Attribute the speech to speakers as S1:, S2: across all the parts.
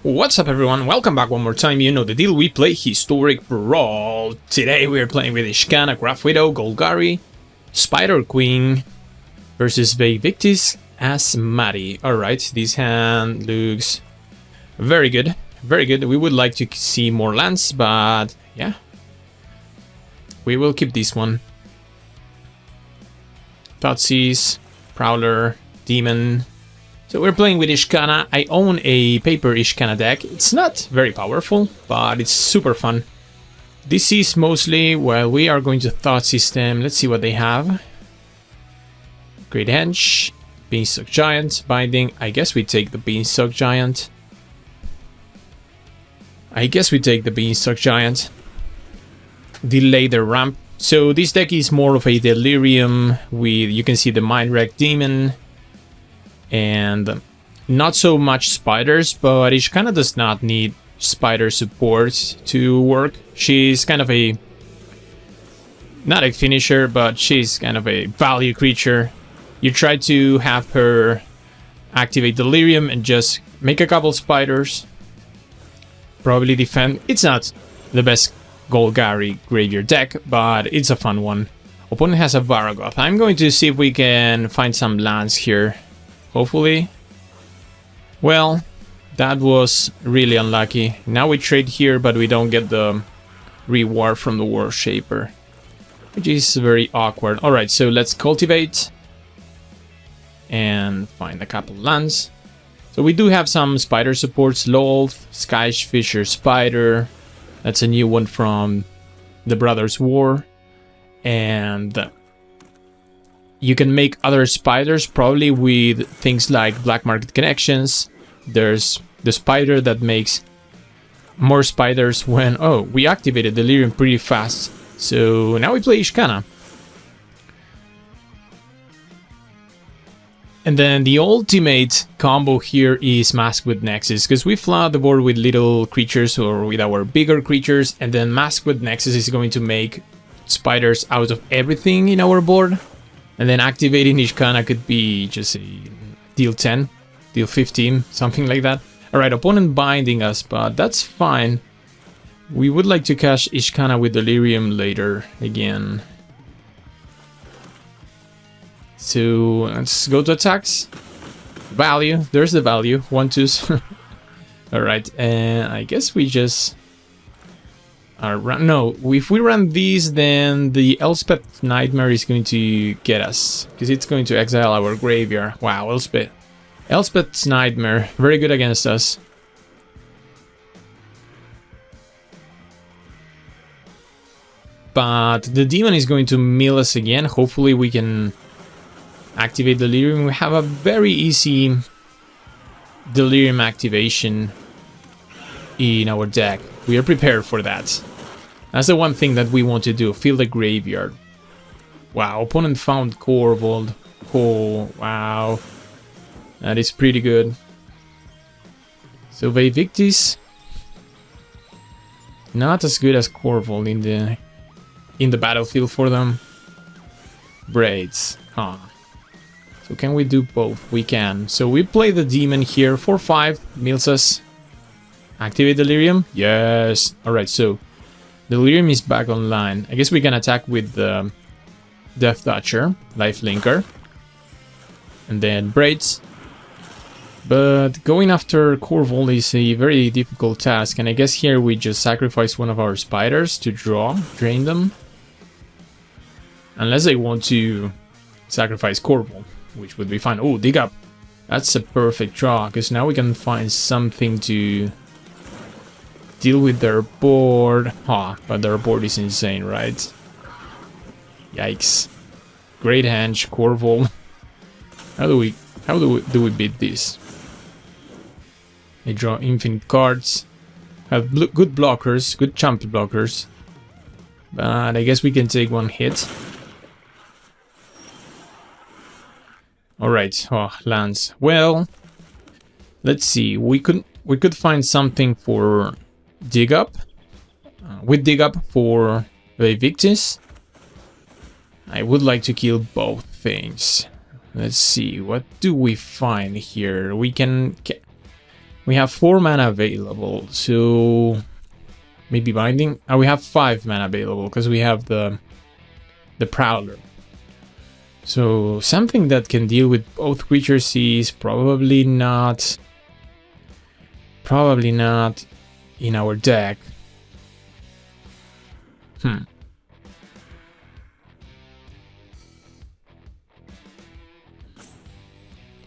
S1: What's up everyone, welcome back one more time. You know the deal, we play Historic Brawl. Today we are playing with Ishkana, Graf Widow, Golgari, Spider Queen versus Vejvictis as Maddie. Alright, this hand looks very good, very good. We would like to see more lands, but yeah, we will keep this one. Thoughtseize, Prowler, Demon. So we're playing with Ishkana. I own a paper Ishkana deck. It's not very powerful, but it's super fun. This is mostly, well, we are going to Thought System. Let's see what they have. Great Henge, Beanstalk Giant, Binding. I guess we take the Beanstalk Giant. Delay the ramp. So this deck is more of a Delirium with, you can see the Mind Wreck Demon. And not so much spiders, but Ishkana does not need spider support to work. She's kind of a, not a finisher, but she's kind of a value creature. You try to have her activate Delirium and just make a couple spiders. Probably defend. It's not the best Golgari graveyard deck, but it's a fun one. Opponent has a Varagoth. I'm going to see if we can find some lands here. Hopefully. Well, that was really unlucky. Now we trade here, but we don't get the reward from the World Shaper, which is very awkward. Alright, so let's cultivate and find a couple lands. So we do have some spider supports. Lolth, Skyfisher Spider. That's a new one from the Brothers War. And you can make other spiders probably with things like black market connections. There's the spider that makes more spiders when... Oh, we activated Delirium pretty fast. So now we play Ishkana. And then the ultimate combo here is Mask with Nexus, because we flood the board with little creatures or with our bigger creatures, and then Mask with Nexus is going to make spiders out of everything in our board. And then activating Ishkana could be just a deal 10, deal 15, something like that. Alright, opponent binding us, but that's fine. We would like to cash Ishkana with Delirium later again. So let's go to attacks. Value, there's the value, 1/2. Alright, and I guess we just... no, if we run these, then the Elspeth Nightmare is going to get us, because it's going to exile our graveyard. Wow, Elspeth's Nightmare, very good against us. But the demon is going to mill us again. Hopefully we can activate Delirium. We have a very easy Delirium activation in our deck. We are prepared for that. That's the one thing that we want to do, fill the graveyard. Wow, opponent found Corvold. Oh, wow. That is pretty good. So Vejvictis, not as good as Corvold in the battlefield for them. Braids, huh. So can we do both? We can. So we play the demon here, 4/5, mills us. Activate Delirium? Yes. Alright, so Delirium is back online. I guess we can attack with the Death Toucher, Life Linker, and then Braids. But going after Corvold is a very difficult task, and I guess here we just sacrifice one of our spiders to drain them. Unless they want to sacrifice Corvold, which would be fine. Oh, Dig Up. That's a perfect draw, because now we can find something to deal with their board. But their board is insane, right? Yikes. Great Henge, Corvold. How do we beat this? They draw infinite cards. Have good blockers, good chump blockers. But I guess we can take one hit. Alright, lands. Well, let's see. We could find something for Dig Up. With Dig Up for Vejvictis. I would like to kill both things. Let's see, what do we find here? We can... We have 4 mana available, so maybe binding. Oh, we have 5 mana available because we have the Prowler. So something that can deal with both creatures is probably not in our deck.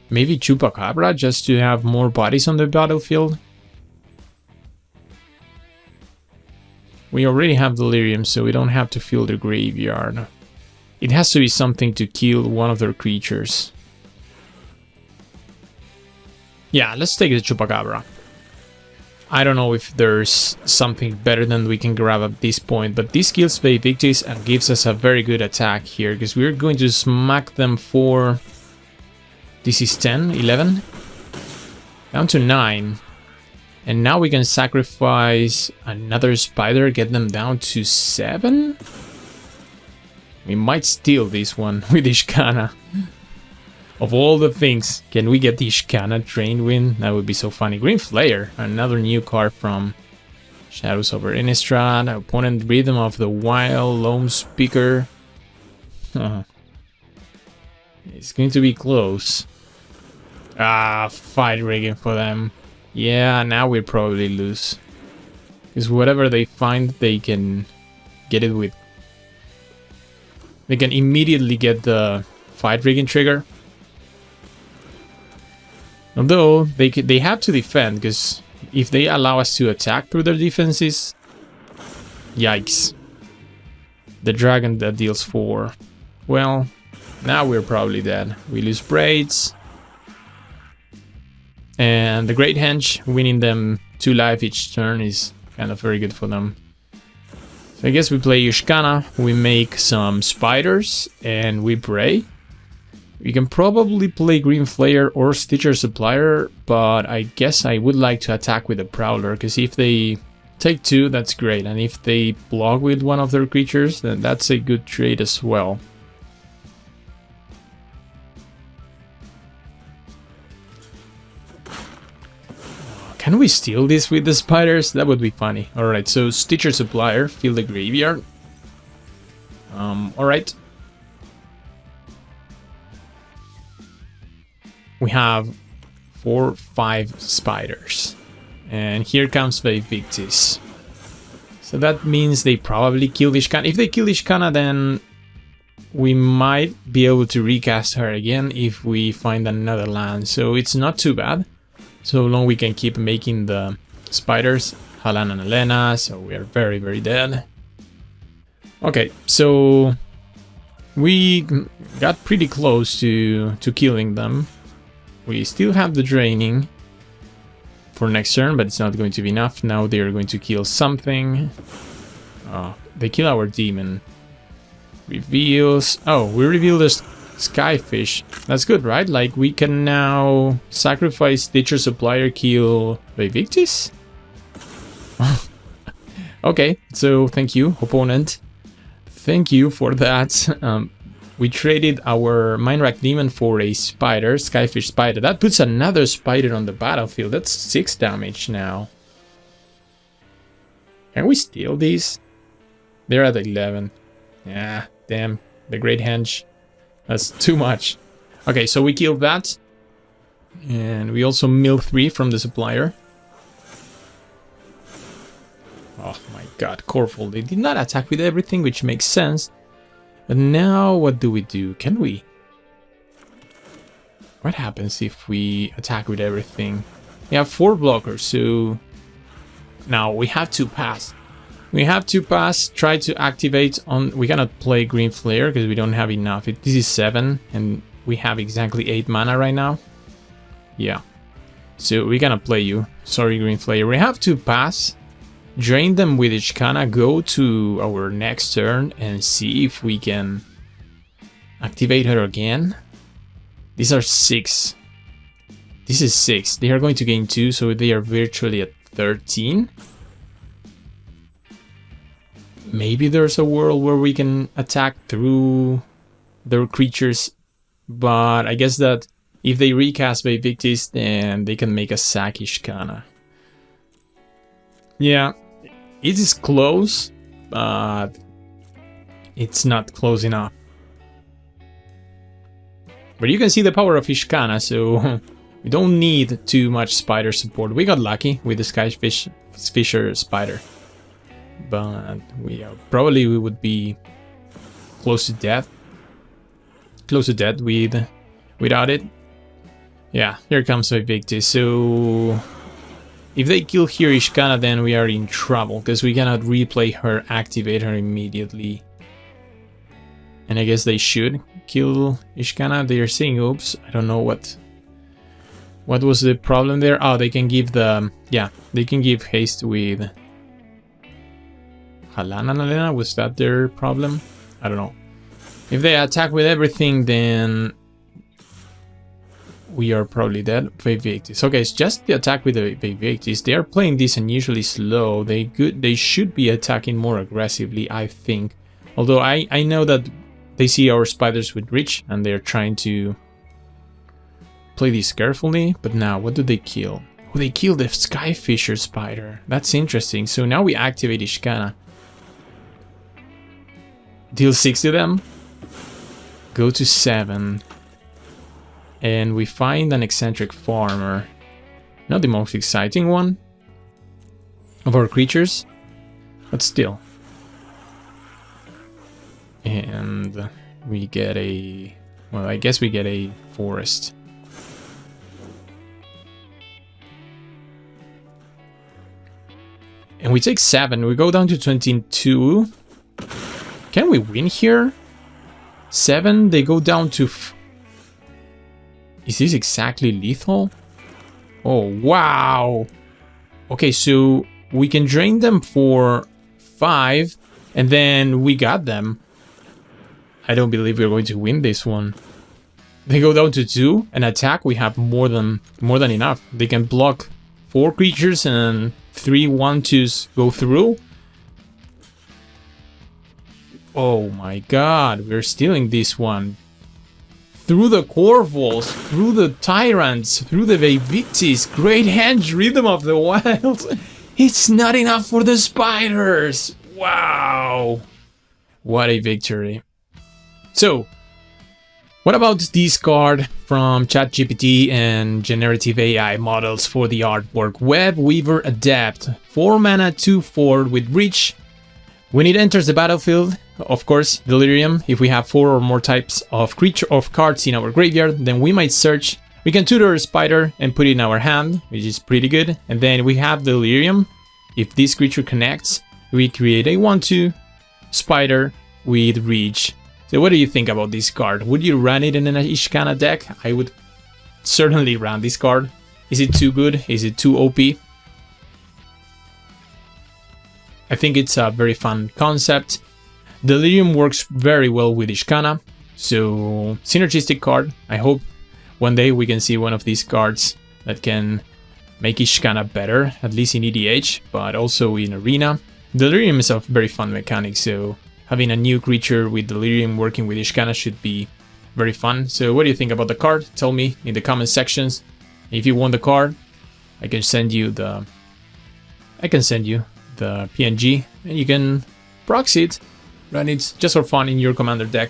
S1: Maybe Chupacabra just to have more bodies on the battlefield. We already have Delirium, so we don't have to fill the graveyard. It has to be something to kill one of their creatures. Yeah, let's take the Chupacabra. I don't know if there's something better than we can grab at this point, but this kills Vivictis and gives us a very good attack here, because we're going to smack them for... This is 10, 11, down to 9. And now we can sacrifice another spider, get them down to 7. We might steal this one with Ishkana. Of all the things, can we get the Ishkana train win? That would be so funny. Green Flayer, another new card from Shadows over Innistrad. Opponent Rhythm of the Wild, Lone Speaker. It's going to be close. Fight rigging for them. Yeah, now we probably lose. Because whatever they find, they can get it with... They can immediately get the fight rigging trigger. Although, they have to defend, because if they allow us to attack through their defenses... Yikes. The dragon that deals 4. Well, now we're probably dead. We lose Braids. And the Great Henge, winning them 2 life each turn is kind of very good for them. So I guess we play Ishkana, we make some spiders, and we pray. We can probably play Green Flayer or Stitcher Supplier, but I guess I would like to attack with the Prowler, because if they take 2, that's great. And if they block with one of their creatures, then that's a good trade as well. Can we steal this with the spiders? That would be funny. Alright, so Stitcher Supplier, fill the graveyard. Alright. We have 4, 5 spiders. And here comes Vivictis. So that means they probably kill Ishkana. If they kill Ishkana, then we might be able to recast her again if we find another land. So it's not too bad. So long we can keep making the spiders, Halan and Elena, so we are very, very dead. Okay, so we got pretty close to killing them. We still have the draining for next turn, but it's not going to be enough. Now they are going to kill something. They kill our demon. Reveals... Oh, we reveal this Skyfish. That's good, right? Like, we can now sacrifice Stitcher Supplier, kill Vivictis? Okay, so thank you, opponent. Thank you for that. We traded our Mind Rack Demon for a spider, Skyfish Spider. That puts another spider on the battlefield. That's 6 damage now. Can we steal these? They're at 11. Yeah, damn. The Great Henge. That's too much. Okay, so we killed that. And we also mill 3 from the supplier. Oh my god, Corful. They did not attack with everything, which makes sense. But now, what do we do? Can we? What happens if we attack with everything? We have 4 blockers, so... Now, we have to pass. We have to pass, try to activate on... We cannot play Green Flare because we don't have enough. This is 7 and we have exactly 8 mana right now. Yeah. So we cannot play you. Sorry, Green Flare. We have to pass, drain them with Ishkana, go to our next turn and see if we can activate her again. These are 6. This is 6. They are going to gain 2, so they are virtually at 13. Maybe there's a world where we can attack through their creatures, but I guess that If they recast Vivictis, then they can make a sack Ishkana. Yeah, it is close, but it's not close enough. But you can see the power of Ishkana, so we don't need too much spider support. We got lucky with the Fisher spider, but probably we would be close to death. Without it. Yeah, here comes Vivictis. So if they kill here Ishkana, then we are in trouble because we cannot replay her, activate her immediately. And I guess they should kill Ishkana. They are saying, oops, I don't know what was the problem there. Oh, they can give they can give haste with Halana. Was that their problem? I don't know. If they attack with everything, then we are probably dead. Vivictis. Okay, it's just the attack with the Vivictis. They are playing this unusually slow. They should be attacking more aggressively, I think. Although I know that they see our spiders with reach and they're trying to play this carefully. But now, what do they kill? Oh, they kill the Skyfisher spider. That's interesting. So now we activate Ishkana. Deal 6 to them. Go to 7. And we find an eccentric farmer. Not the most exciting one of our creatures, but still. And we get a... well, I guess we get a forest. And we take 7. We go down to 22. Can we win here? 7. They go down to... Is this exactly lethal? Oh, wow. Okay, so we can drain them for 5. And then we got them. I don't believe we're going to win this one. They go down to 2. And attack, we have more than enough. They can block 4 creatures and 3 1/2s go through. Oh my god, we're stealing this one. Through the Corvals, through the Tyrants, through the Vivictis. Great Hand, Rhythm of the Wild. It's not enough for the spiders. Wow. What a victory. So, what about this card from ChatGPT and generative AI models for the artwork? Web Weaver Adept. 4 mana, 2/4 with reach. When it enters the battlefield, of course, Delirium, if we have 4 or more types of cards in our graveyard, then we might search. We can tutor a spider and put it in our hand, which is pretty good. And then we have Delirium. If this creature connects, we create a 1/2 spider with reach. So what do you think about this card? Would you run it in an Ishkana deck? I would certainly run this card. Is it too good? Is it too OP? I think it's a very fun concept. Delirium works very well with Ishkana, so synergistic card. I hope one day we can see one of these cards that can make Ishkana better, at least in EDH, but also in Arena. Delirium is a very fun mechanic, so having a new creature with Delirium working with Ishkana should be very fun. So what do you think about the card? Tell me in the comment sections. If you want the card, I can send you the PNG, and you can proxy it, run it just for fun in your commander deck.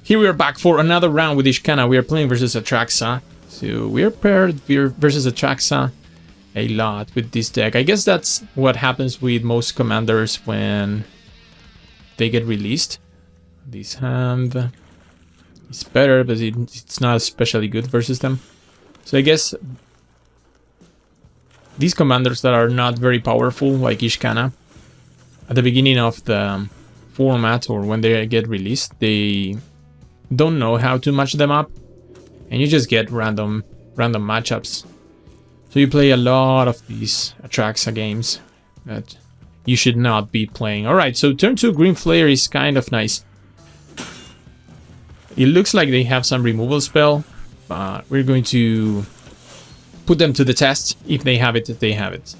S1: Here we are back for another round with Ishkana. We are playing versus Atraxa, so we are paired versus Atraxa a lot with this deck. I guess that's what happens with most commanders when they get released. This hand is better, but it's not especially good versus them. So I guess these commanders that are not very powerful, like Ishkana, at the beginning of the format or when they get released, they don't know how to match them up, and you just get random matchups. So you play a lot of these Atraxa games that you should not be playing. Alright, so turn 2 Green Flare is kind of nice. It looks like they have some removal spell, but we're going to put them to the test. If they have it, they have it.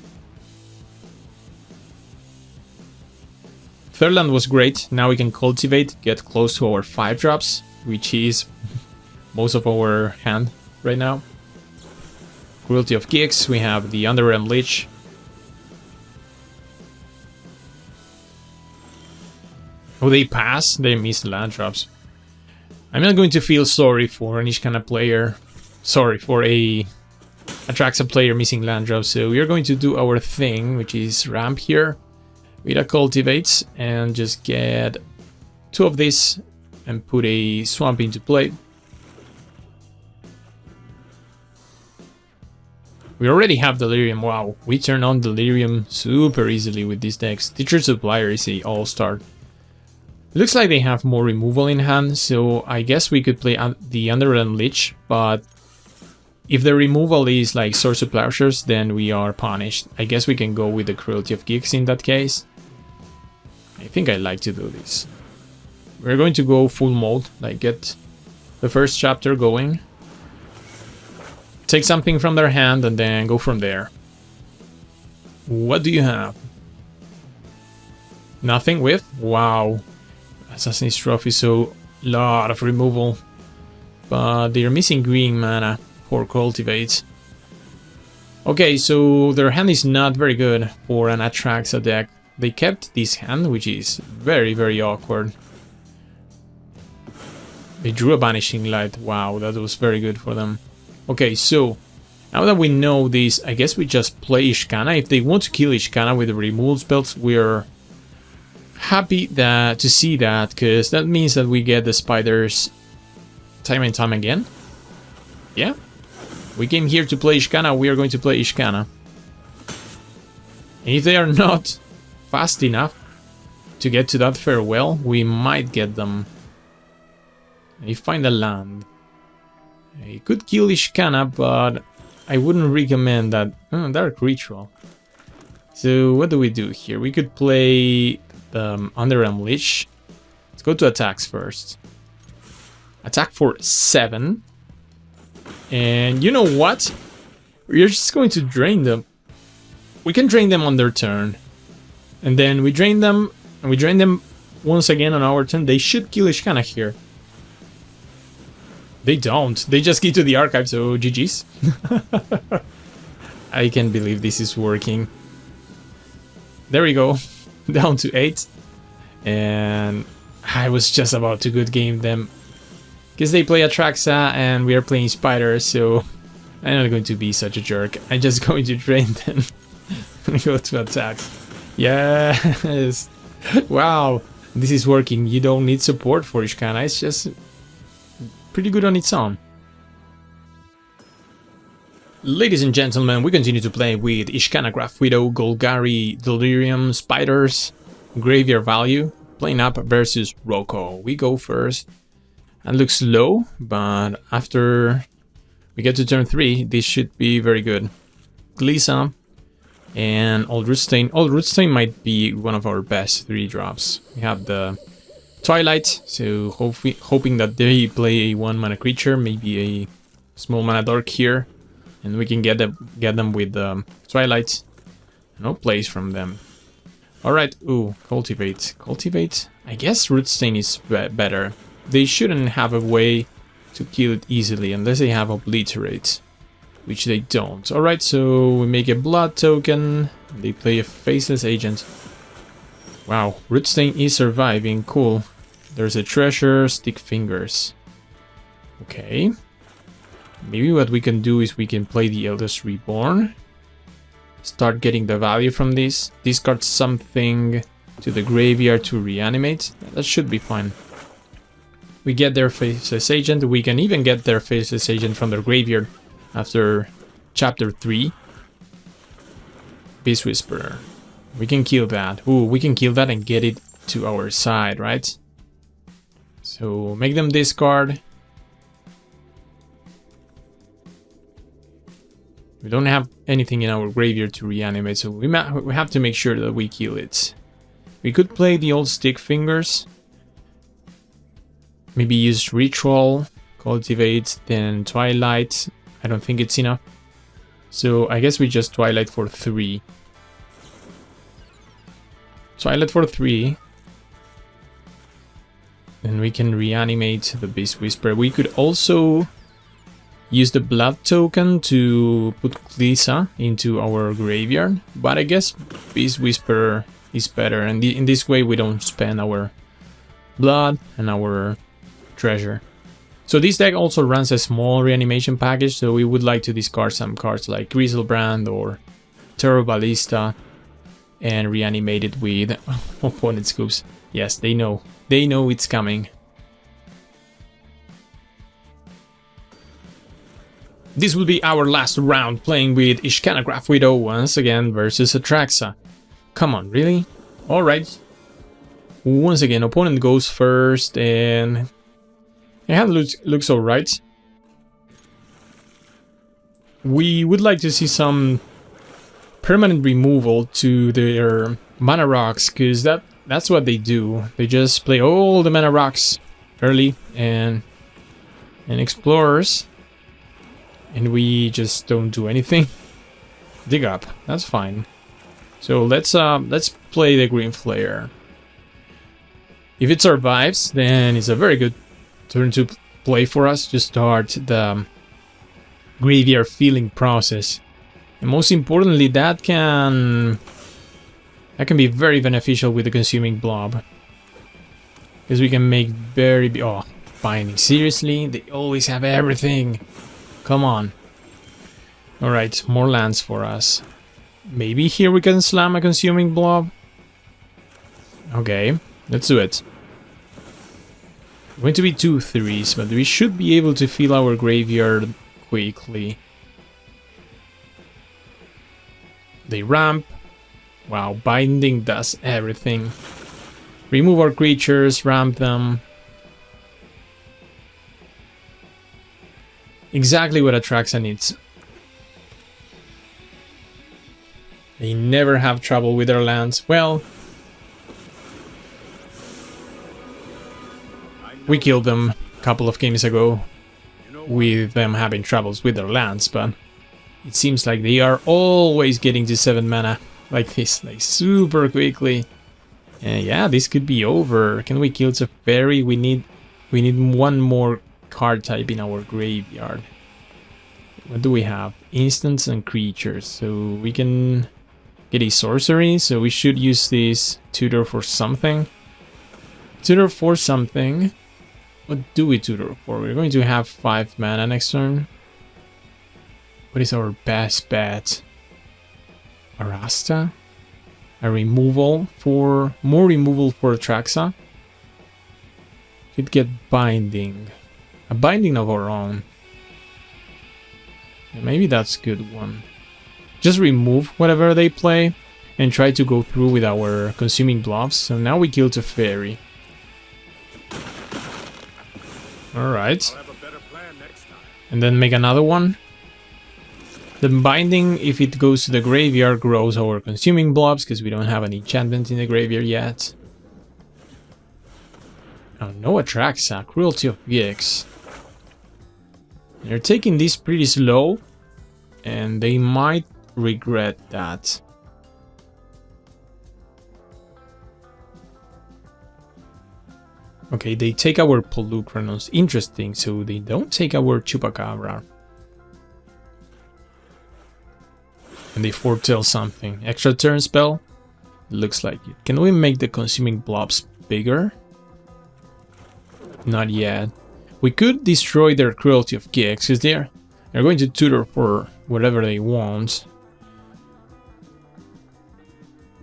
S1: Third land was great. Now we can cultivate, get close to our 5 drops, which is most of our hand right now. Cruelty of Kicks, we have the Underrealm Lich. Oh, they pass? They missed land drops. I'm not going to feel sorry for an Ishkana player. Sorry, for a Atraxa player missing land drops. So we are going to do our thing, which is ramp here with a Cultivate and just get 2 of this and put a Swamp into play. We already have Delirium. Wow, we turn on Delirium super easily with these decks. Teacher Supplier is a all-star. Looks like they have more removal in hand, so I guess we could play the Underrealm Lich, but if the removal is like Swords to Plowshares, then we are punished. I guess we can go with the Cruelty of Geeks in that case. I think I like to do this. We're going to go full mode, like get the first chapter going. Take something from their hand and then go from there. What do you have? Nothing with? Wow. Assassin's Trophy, so lot of removal. But they're missing green mana for Cultivate. Okay, so their hand is not very good for an Atraxa deck. They kept this hand, which is very, very awkward. They drew a Banishing Light. Wow, that was very good for them. Okay, so now that we know this, I guess we just play Ishkana. If they want to kill Ishkana with the removal spells, we're happy to see that, because that means that we get the spiders time and time again. Yeah, we came here to play Ishkana, we are going to play Ishkana. And if they are not fast enough to get to that farewell, we might get them. They find a land. I could kill Ishkana, but I wouldn't recommend that. Oh, Dark Ritual. So what do we do here? We could play the Underrealm Lich. Let's go to attacks first. Attack for 7. And you know what? We're just going to drain them. We can drain them on their turn. And then we drain them, and we drain them once again on our turn. They should kill Ishkana here. They don't. They just get to the archive, so GG's. I can't believe this is working. There we go. Down to 8. And I was just about to good game them. Because they play Atraxa and we are playing Spiders, so I'm not going to be such a jerk. I'm just going to drain them. Go to attack. Yes. Wow. This is working. You don't need support for Ishkana. It's just pretty good on its own. Ladies and gentlemen, we continue to play with Ishkana, Graf Widow, Golgari, Delirium, Spiders, Graveyard Value, playing up versus Roko. We go first. And looks low, but after we get to turn 3, this should be very good. Glisa and Old Rootstain. Old Rootstain might be one of our best 3 drops. We have the Twilight, so hoping that they play a 1-mana creature, maybe a small mana dark here, and we can get them with Twilight. No plays from them. Alright, ooh, Cultivate. Cultivate, I guess Rootstain is better. They shouldn't have a way to kill it easily unless they have Obliterate, which they don't. Alright, so we make a blood token. They play a Faceless Agent. Wow, Rootstain is surviving, cool. There's a treasure, Stick Fingers. Okay. Maybe what we can do is we can play the Eldest Reborn. Start getting the value from this. Discard something to the graveyard to reanimate. That should be fine. We get their Faceless Agent. We can even get their Faceless Agent from their graveyard after chapter 3. Beast Whisperer. We can kill that. Ooh, we can kill that and get it to our side, right? So make them discard. We don't have anything in our graveyard to reanimate, so we have to make sure that we kill it. We could play the old Stick Fingers. Maybe use Ritual, Cultivate, then Twilight. I don't think it's enough. So I guess we just Twilight for 3. Twilight for 3. Then we can reanimate the Beast Whisperer. We could also use the blood token to put Lisa into our graveyard, but I guess Beast Whisperer is better, and in this way we don't spend our blood and our treasure. So this deck also runs a small reanimation package, so we would like to discard some cards like Griselbrand or Terror Ballista and reanimate it with opponent scoops. Yes, they know it's coming. This will be our last round playing with Ishkanograph Widow once again versus Atraxa. Come on, really? Alright. Once again, opponent goes first and... yeah, looks alright. We would like to see some permanent removal to their mana rocks, because that's what they do. They just play all the mana rocks early and explorers. And we just don't do anything. Dig up, that's fine. So let's play the Green Flare. If it survives, then it's a very good turn to play for us to start the graveyard filling process. And most importantly, that can be very beneficial with the Consuming Blob. Because we can make very big... oh, binding. Seriously? They always have everything. Come on. Alright, more lands for us. Maybe here we can slam a Consuming Blob? Okay, let's do it. Going to be 2 3s, but we should be able to fill our graveyard quickly. They ramp. Wow, binding does everything. Remove our creatures, ramp them. Exactly what Atraxa needs. They never have trouble with their lands. Well, we killed them a couple of games ago with them having troubles with their lands, but it seems like they are always getting to 7 mana like this, like super quickly. And yeah, this could be over. Can we kill Teferi? We need one more card type in our graveyard. What do we have? Instants and creatures. So we can get a sorcery. So we should use this tutor for something. Tutor for something. What do we tutor for? We're going to have 5 mana next turn. What is our best bet? Arasta? A removal for... more removal for Atraxa. Could get binding. A binding of our own. Yeah, maybe that's a good one. Just remove whatever they play and try to go through with our Consuming Blobs. So now we kill Teferi. Alright. And then make another one. The binding, if it goes to the graveyard, grows our Consuming Blobs because we don't have an enchantment in the graveyard yet. Oh, no Atraxa, Cruelty of Gix. They're taking this pretty slow, and they might regret that. Okay, they take our Polukranos. Interesting, so they don't take our Chupacabra. And they foretell something. Extra turn spell? Looks like it. Can we make the Consuming Blobs bigger? Not yet. We could destroy their Cruelty of Gix, because they're going to tutor for whatever they want.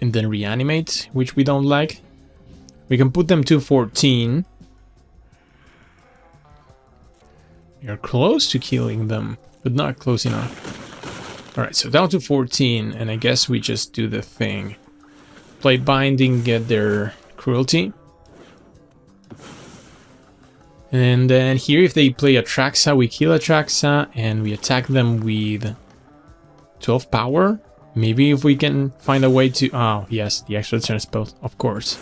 S1: And then reanimate, which we don't like. We can put them to 14. We are close to killing them, but not close enough. Alright, so down to 14, and I guess we just do the thing. Play Binding, get their Cruelty. And then here, if they play Atraxa, we kill Atraxa, and we attack them with 12 power. Maybe if we can find a way to... oh, yes, the extra turn spell, of course.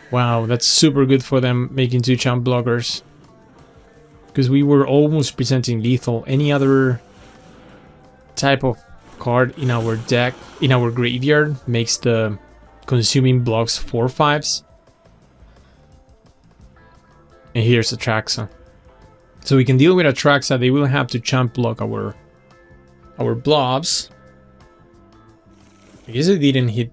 S1: Wow, that's super good for them, making 2 champ blockers. Because we were almost presenting lethal. Any other type of card in our deck, in our graveyard, makes the Consuming blocks 4/5s. And here's Atraxa. So we can deal with Atraxa. They will have to champ block our blobs. I guess they didn't hit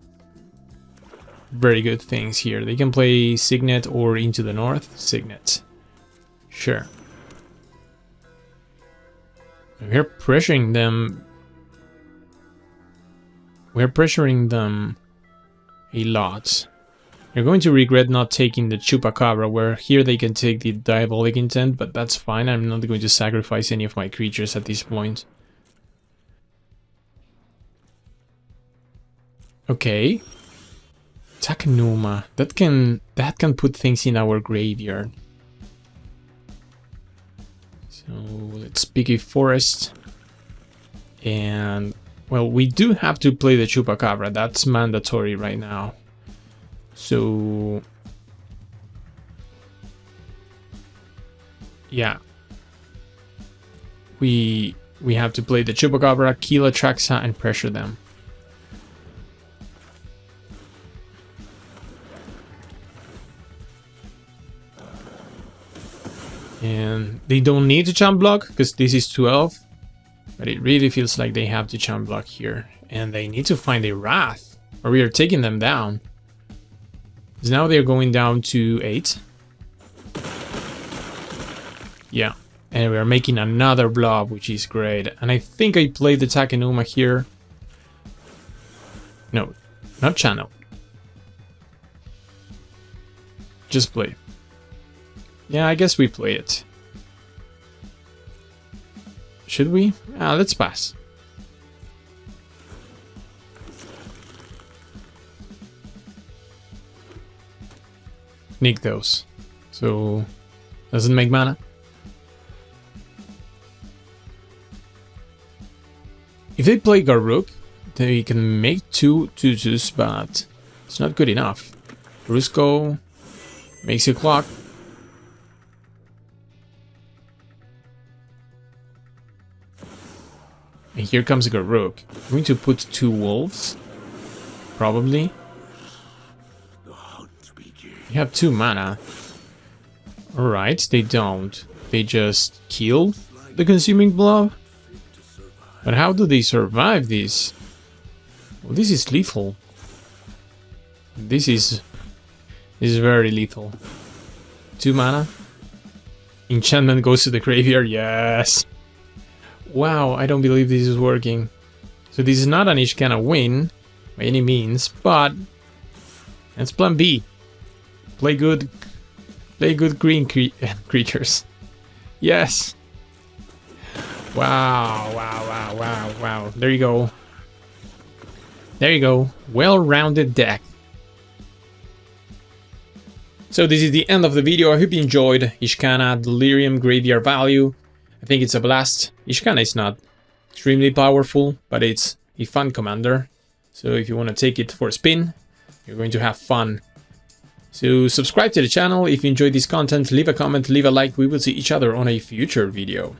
S1: very good things here. They can play Signet or Into the North. Signet. Sure. We're pressuring them. We're pressuring them a lot. They're going to regret not taking the Chupacabra, where here they can take the Diabolic Intent, but that's fine. I'm not going to sacrifice any of my creatures at this point. Okay. Takenuma. That can put things in our graveyard. So let's pick a forest. And well, we do have to play the Chupacabra. That's mandatory right now. So yeah, we have to play the Chupacabra, kill Atraxa, and pressure them. And they don't need to champ block because this is 12, but it really feels like they have to champ block here, and they need to find a Wrath, or we are taking them down. Now they're going down to 8. Yeah, and we are making another blob, which is great. And I think I played the Takenuma here. No, not channel. Just play. Yeah, I guess we play it. Should we? Let's pass. Nick those. So, doesn't make mana. If they play Garruk, they can make 2 2/2s, but it's not good enough. Brusco makes a clock. And here comes Garruk. I'm going to put 2 wolves. Probably. You have 2 mana. Alright, they don't. They just kill the Consuming Blob? But how do they survive this? Well, this is lethal. This is very lethal. 2 mana. Enchantment goes to the graveyard, yes! Wow, I don't believe this is working. So this is not an Ishkana win, by any means, but that's plan B. Play good green creatures. Yes! Wow. There you go. There you go. Well-rounded deck. So this is the end of the video. I hope you enjoyed Ishkana Delirium Graveyard Value. I think it's a blast. Ishkana is not extremely powerful, but it's a fun commander. So if you want to take it for a spin, you're going to have fun. So subscribe to the channel if you enjoyed this content, leave a comment, leave a like. We will see each other on a future video.